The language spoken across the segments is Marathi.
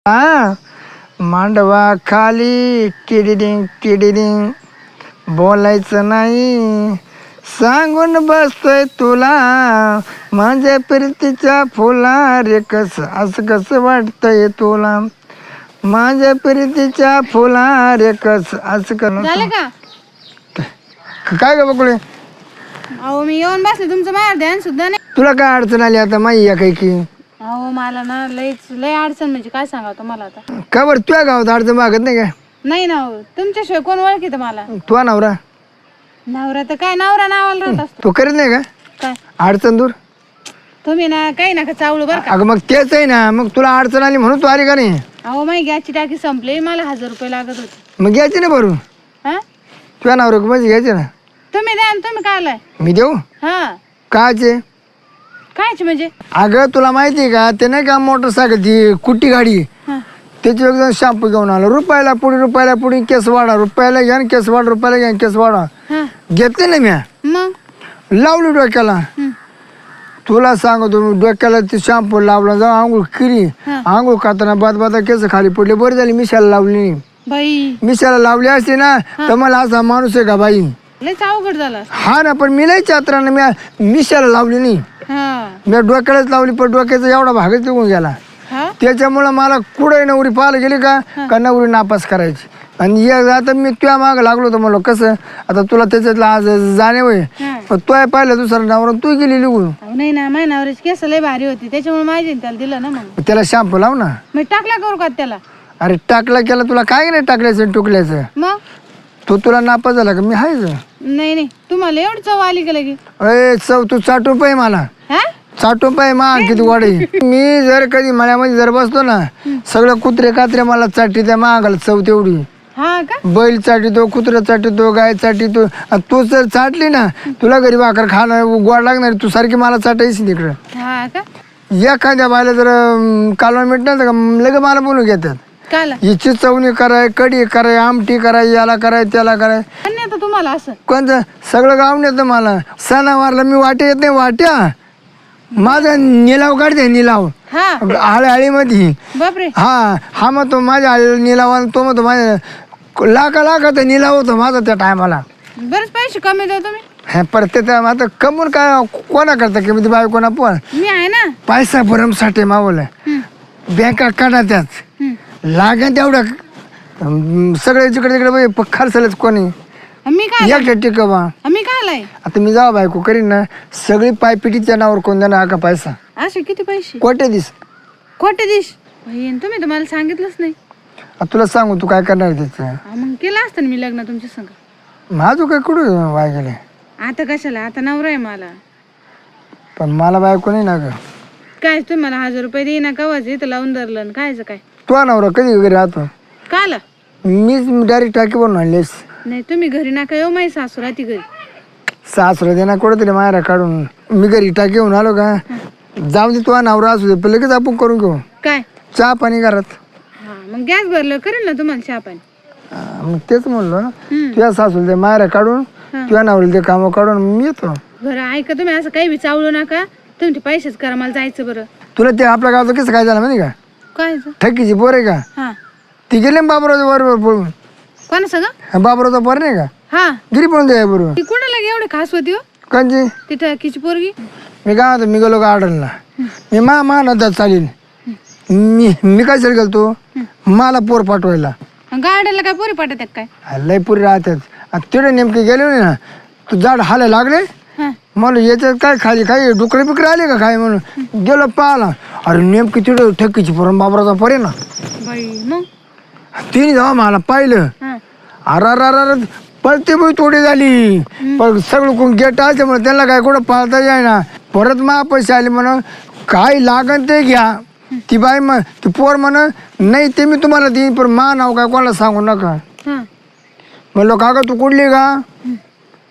हा मांडवा खाली किडिडिंग बोलायचं नाही सांगून बसतोय तुला माझ्या प्रीतीच्या फुला रे असं कसं वाटतंय तुला माझ्या प्रीतीच्या फुला रे असं झालं का? काय ग बकुळे अहो मी येऊन बसले तुमचं माझ्यावर ध्यान सुद्धा नाही. तुला काय अडचण आली आता माही या काही की अहो मला ना लय अडचण म्हणजे काय सांगावं तुम्हाला आता. का बरं तुझ्या गावात अडचण मागत नाही काय नाही ना हो तुमच्याशिवाय कोण ओळखीत मला. तुझा नवरा नवरा तर काय नवरा नावाला राहत असतो. तू करीत नाही का काय अडचण दूर तुम्ही ना काही नका चावलं बरं का. अगं मग तेच आहे ना मग तुला अडचण आली म्हणून तू आली का नाही अहो माझी गॅसची टाकी संपली मला 1000 रुपये लागत होते. मग घ्यायची ना भरून हा तुझ्या नवरा म्हणजे घ्यायचे ना तुम्ही द्या आणि तुम्ही काय आलाय. मी देऊ हा काचे कायच म्हणजे अगं तुला माहिती आहे का ते नाही का मोटरसायकल ती कुट्टी गाडी हा त्याची एकदम शॅम्पू घेऊन आला रुपयाला पुढे केस वाढा रुपयाला घ्या केस वाढ रुपयाला घ्या केस वाढा हा घेतले ना मी मग लावली डोक्याला हं. तुला सांगतो मी डोक्याला ते शॅम्पू लावला जाऊ आंघोळ केली हा. आंघोळ खाताना बाद केस खाली पडले बरं झाली मिशाला लावली नाही बाई मिशाला लावली असते ना तर मला असा माणूस आहे का बाई लयच अवघड झालं. हा ना पण मी लई चात्रानं मी मिशाला लावली नाही हा मी डोक्यालाच लावली पण डोक्याचा एवढा भागच निघून गेला हा त्याच्यामुळं मला कुठे नवरी पाहायला गेली का नवरी नापास करायची आणि आता मी तुझ्या मागं लागलो होतो म्हणलं कसं आता तुला त्याच्यातलं आज जाणीव आहे हा. पण तो पाहिलं दुसरा नवरा तू गेली निघून अहो नाही ना माझ्या नवऱ्याची केस लय भारी होती त्याच्यामुळे माझी त्याला दिलं ना. मग त्याला शॅम्पू लाव ना मी टाकला करू का त्याला. अरे टाकला केला तुला काय नाही टाकल्याचं आणि टुकल्याचं मग तो तुला नापास झाला का मी हायच नाही तुम्हाला एवढी चव आली का लगी. अरे चव तू 60 रुपये मला हा 60 रुपये मा किती वाढे मी जर कधी मळ्यामध्ये जर बसतो ना सगळं कुत्रे कात्रे मला चाटी त्या मागाला चव तेवढी हा का बैल चाटितो कुत्रा चाटितो गाय चाटितो आणि तू जर चाटली ना तुला घरी भाकर खाणार गोड लागणार तू सारखी मला चाटायची तिकडं हा का एखाद्या बायला जर कालवण मिटणार का लगे मला बोलून घेतात काला हिची चवणी कराय कढी कराय आमटी कराय याला कराय त्याला कराय आणि आता तुम्हाला असं कोणतं सगळं गाव नेतं मला सणावारला मी वाटे येत नाही वाट्या माझा निलाव काढते निलाव हा आळीमध्ये बापरे हा मग तो माझ्या आळीला निलाव आणि तो मग तो माझ्या लाखाचा निलाव होतो माझा त्या टायमाला बरेच पैसे कमी द्या तुम्ही. हे परत आता कमून काय कोणा करता की बाय कोणा पण मी आहे ना. पैसा भरमसाठी मावलं बँका काढा त्याच लागेल तेवढं सगळे जिकडे तिकडे खर्चलेच कोणी मी काय एकट्या टिकवा मी काय आलाय. आता मी जावा बायको करीन ना सगळी पायपिटीच्या नावावर कोण देणार का पैसा असे किती पैसे कोटे दिस खोटे दिश तुम्ही तर मला सांगितलंच नाही. तुला सांगू तू काय करणार त्याचं हा, मग केलं असतं ना मी लग्न तुमच्या संग. माझं काय कुठं वाय गेले आता कशाला आता नवरा आहे मला. पण मला बायको नाही ना ग काय तुम्ही मला 1000 रुपये देईना कवाच इथं लावून धरलं आणि खायचं काय. तू नवरा कधी वगैरे राहतो काला मीच डायरेक्ट टाकी बनवून आणलीस नाही तुम्ही घरी नका येऊ माझी सासू राहती घरी. सासरा देणार कुठं तरी मायरा काढून मी घरी टाकी घेऊन आलो का जाऊ दे तुझा नवरा असू दे पण लगेच आपण करून घेऊ काय चहा पाणी घरात. हा मग गॅस भरलं करेल ना तुम्हाला चहा पाणी. मग तेच म्हणलो ना तुझ्या सासूला ते मायरा काढून तुझ्या नवऱ्याला ते कामं काढून मी येतो. बरं ऐका तुम्ही असं काही विचावलं नका तुमचे पैसेच करा मला जायचं. बरं तुला ते आपल्या गावाचं कसं काय झालं माहिती का काय ठकीची पोर आहे का हा ती गेली बाबरावच्या बरोबर पळून कोण सगळं बाबरावचा पोर नाही का हा गिरी पळून द्या बरोबर ती कुणाला एवढी खास होती हो कांची ती टकीची पोरगी. मी काय म्हणतो मी गेलो गार्डनला मी नंतर चालेल मी काय चाल गेलो मला पोर पाठवायला गार्डनला काय पोरी पाठवतात काय. लय पुरी राहतात तिथे नेमके गेले ना तू झाड हालायला लागले हा म्हणून याच्यात काय खाली काही डुकरे बिकरे आले का काय म्हणून गेलो पाहिला अरे नेमकी तिथं ठकीची पोर बाबराचा पोर आहे ना बाई मग तिने जेव्हा मला पाहिलं हा अरे पळते बाई थोडी झाली पण सगळं कोण गेट असल्यामुळे त्यांना काय कुठं पाळता जाय ना परत मा पैसे आले म्हणून काय लागन ते घ्या ती बाई मग ती पोर म्हण नाही ते मी तुम्हाला देईन पण मा नाव काय कोणाला सांगू नका हा म्हणलो काका तू कुठली का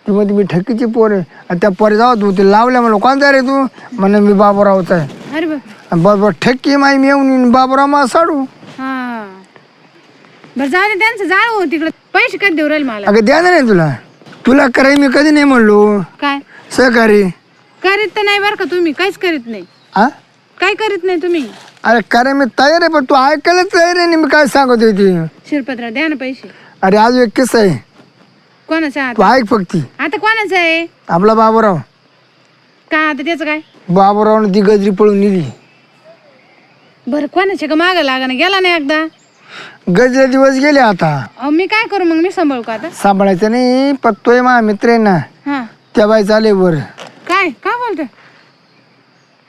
ती मध्ये मी ठकीची पोर आहे आणि त्या पोरे जाऊ तू ते लावल्या म्हणलो कोणता रे तू म्हणे मी बाबूरावचा आहे अरे बाप बरोबर ठक्की माई मी येऊन बाबूराव मा साडू हा बरं जाऊ दे त्यांचं जाळ हो तिकडं पैसे कधी देऊ राहील मला. अगं द्या नाही तुला कराय मी कधी नाही म्हणलो काय सहकारी करीत तर नाही बरं का तुम्ही काहीच करीत नाही. हा काय करीत नाही तुम्ही. अरे करे मी तयार आहे पण तू ऐकायला तयार आहे नाही मी काय सांगत होती. शिरपतराव द्या ना पैसे. अरे आज एक किस्सा आहे कोणाचा तू आता? ऐक फक्त. आता कोणाचं आहे? आपला बाबूराव. काय आता त्याचं काय? बाबूरावने ती गजरी पळून नेली. बरं कोणाच्या का मागं लागा ना गेला नाही एकदा. गजरे दिवस गेले आता. अहो मी काय करू मग? मी सांभाळू का आता? सांभाळायचं नाही पण तोय मा मित्र आहे ना हा त्या बाई चाले वर. काय काय बोलतोय?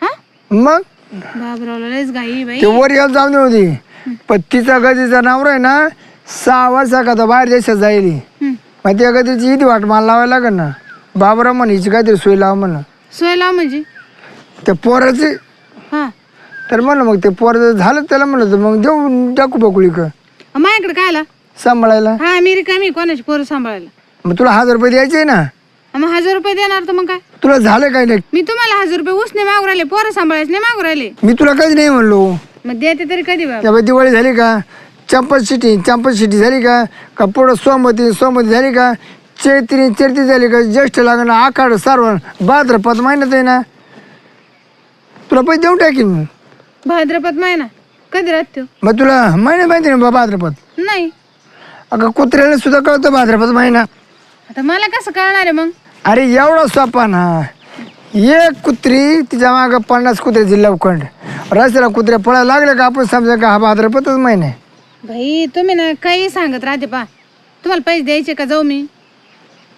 हा मग बाबरावला लयच घाई बाई. ते वर यायला जाऊन होती पण तिचा गजरीचा नवरा आहे ना 6 वर्षा का बाहेर देशात जाईल. हं. मग त्या गजरीची इथे वाट मला लावायला लागेल ना. बाबूराव म्हण हिची काहीतरी सोय लावा म्हण सोय लाव म्हणजे? त्या पोराची. हा तर म्हणलं मग ते पोर झालं त्याला म्हणलं तर मग देऊ टाकू बकुळी का माझ्याकडे काय आला? सांभाळायला. हा मी रिकामी कोणाची पोरं सांभाळायला. मग तुला 1000 रुपये द्यायचे ना. मग 1000 रुपये देणार तर मग काय? तुला झालं काय नाही. मी तुम्हाला 1000 रुपये उसने मागू राहिले, पोरं सांभाळायचे नाही मागू राहिले. मी तुला कधी नाही म्हणलो. मग देते तरी कधी बाबा? त्यामुळे दिवाळी झाली का चंपत शिटी झाली का पुढं सोमवती झाली का चैत्री झाली का ज्येष्ठ लागणं आखाड सारवण भाद्रपद महिन्यात आहे ना तुला पैसे देऊन टाकीन मी. भाद्रपद महिना कधी राहतो? मग तुला महिना माहिती ना भाद्रपद. नाही. अगं कुत्र्याला सुद्धा कळतं भाद्रपद महिना. आता मला कसं कळणार आहे मग? अरे एवढा सोपा ना. एक कुत्री तिच्या मागं 50 कुत्र्याची लवखंड रस्त्याला कुत्र्या पळायला लागले का आपण समजा का हा भाद्रपदच महिना आहे. भाई तुम्ही ना काही सांगत राहते पा. तुम्हाला पैसे द्यायचे का? जाऊ मी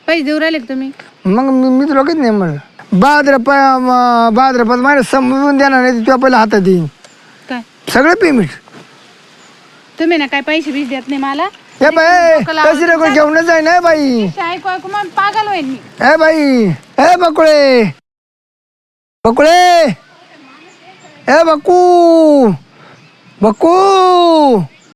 पैसे देऊ राहिले का तुम्ही? मग मी तुला कधी नाही म्हणलं भाद्रपद महिना समजून देणार नाही तुला पहिला हातात येईन काय सगळं पेमेंट. तुम्ही ना काय पैसे बीस देत नाही मला. ए बाई कशी नको जेवणच आहे ना बाई. ऐकू ऐकू मग पागल होईल मी. ए बाई ए बकुळे बकुळे ए बकू बकू